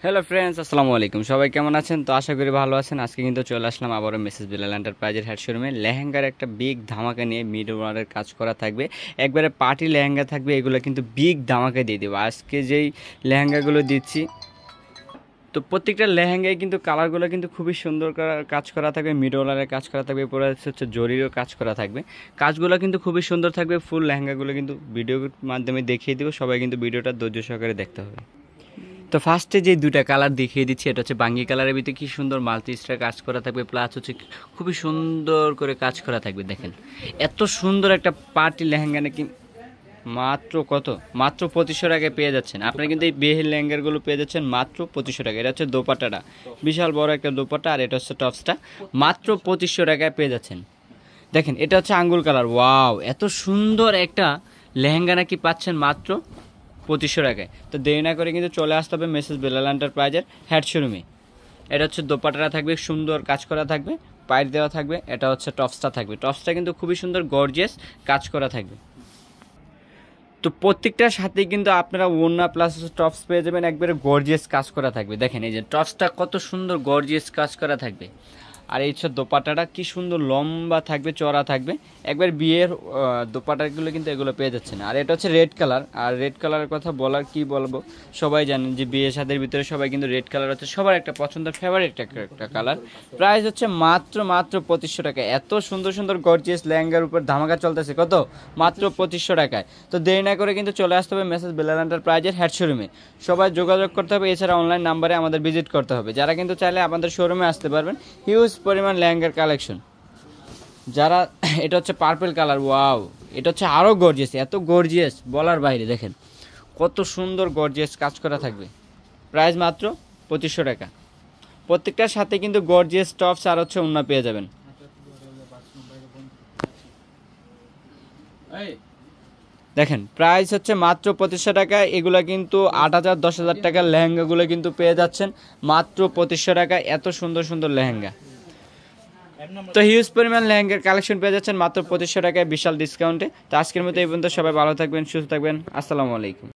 Hello friends, আসসালামু আলাইকুম। সবাই কেমন আছেন? তো আশা করি ভালো আছেন। আজকে কিন্তু চলে আসলাম আবারও মেসেজ বিলাল এন্টারপ্রাইজের হেড শোরুমে। লেহেঙ্গার একটা বিগ ধামাকা নিয়ে মিড ওয়ারের কাজ করা থাকবে, একবারে পার্টি লেহেঙ্গা থাকবে। এগুলো কিন্তু বিগ ধামাকা দিয়ে দেবো আজকে যেই লেহেঙ্গাগুলো দিচ্ছি। তো প্রত্যেকটা লেহেঙ্গায় কিন্তু কালারগুলো কিন্তু খুবই সুন্দর কাজ করা থাকবে, মিড ওয়ারের কাজ করা থাকবে, পুরো হচ্ছে জরিরও কাজ করা থাকবে। কাজগুলো কিন্তু খুবই সুন্দর থাকবে। ফুল লেহেঙ্গাগুলো কিন্তু ভিডিওর মাধ্যমে দেখিয়ে দেবো, সবাই কিন্তু ভিডিওটা ধৈর্য সহকারে দেখতে হবে। তো ফার্স্টে যে দুইটা কালার দেখিয়ে দিচ্ছি, এটা হচ্ছে বাঙ্গি কালারের ভিতরে কি সুন্দর মাল্টি স্টার কাজ করা থাকবে, প্লাস হচ্ছে খুবই সুন্দর করে কাজ করা থাকবে। দেখেন এত সুন্দর একটা পার্টি লেহেঙ্গা নাকি মাত্র কত, মাত্র 2500 টাকায় পেয়ে যাচ্ছেন। আপনারা কিন্তু এই বেহের লেহেঙ্গাগুলো পেয়ে যাচ্ছেন মাত্র 2500 টাকা। এটা হচ্ছে দোপাট্টাটা, বিশাল বড় একটা দোপাট্টা, আর এটা হচ্ছে টপসটা, মাত্র 2500 টাকায় পেয়ে যাচ্ছেন। দেখেন এটা হচ্ছে আঙ্গুর কালার। ওয়াও, এত সুন্দর একটা লেহেঙ্গা নাকি পাচ্ছেন মাত্র 2500 টাকায়। তো দেরি না করে কিন্তু চলে আসতে হবে মেসেজ বিলাল এন্টারপ্রাইজের হেড শোরুমে। এটা হচ্ছে দোপাট্টাটা থাকবে, সুন্দর কাজ করা থাকবে, পাইপ দেওয়া থাকবে। এটা হচ্ছে টপসটা থাকবে, টপসটা কিন্তু খুবই সুন্দর গর্জিয়াস কাজ করা থাকবে। তো প্রত্যেকটার সাথেই কিন্তু আপনারা ওড়না প্লাস টপস পেয়ে যাবেন, একবারে গর্জিয়াস কাজ করা থাকবে। দেখেন এই যে টপসটা কত সুন্দর গর্জিয়াস কাজ করা থাকবে, আর এই হচ্ছে দোপাট্টাটা কি সুন্দর লম্বা থাকবে, চড়া থাকবে। একবার বিয়ের দোপাট্টাগুলো কিন্তু এগুলো পেয়ে যাচ্ছে না। আর এটা হচ্ছে রেড কালার, আর রেড কালারের কথা বলার কি বলবো, সবাই জানেন যে বিয়ে শাদীর ভিতরে সবাই কিন্তু রেড কালার হচ্ছে সবার একটা পছন্দের ফেভারিট একটা কালার। প্রাইস হচ্ছে মাত্র 2500 টাকা। এত সুন্দর সুন্দর গর্জিয়াস লেহেঙ্গার উপর ধামাকা চলতেছে, কত, মাত্র 2500 টাকায়। তো দেরি না করে কিন্তু চলে আসতে হবে মেসেজ বিলাল এন্টারপ্রাইজের হেড শোরুমে। সবাই যোগাযোগ করতে হবে, এছাড়া অনলাইন নাম্বারে আমাদের ভিজিট করতে হবে। যারা কিন্তু চাইলে আমাদের শোরুমে আসতে পারবেন, হিউজ পরিমাণ লেহেঙ্গার কালেকশন। যারা এটা হচ্ছে পার্পল কালার। ওয়াও, এটা হচ্ছে আরও গর্জিয়াস, এত গর্জিয়াস বলার বাইরে। দেখেন কত সুন্দর গর্জিয়াস কাজ করা থাকবে। প্রাইস মাত্র 2500 টাকা। প্রত্যেকটার সাথে কিন্তু গর্জিয়াস টপস আর হচ্ছে ওড়না পেয়ে যাবেন। দেখেন প্রাইস হচ্ছে মাত্র 2500 টাকা। এগুলো কিন্তু 8000 10,000 টাকার লেহেঙ্গাগুলো কিন্তু পেয়ে যাচ্ছেন মাত্র 2500 টাকা। এত সুন্দর সুন্দর লেহেঙ্গা। তো হিউজ পরিমাণ লেহেঙ্গার কালেকশন পেয়ে যাচ্ছেন মাত্র 2500 টাকায়, বিশাল ডিসকাউন্টে। তো আজকের মতো এই পর্যন্ত। সবাই ভালো থাকবেন, সুস্থ থাকবেন। আসসালামু আলাইকুম।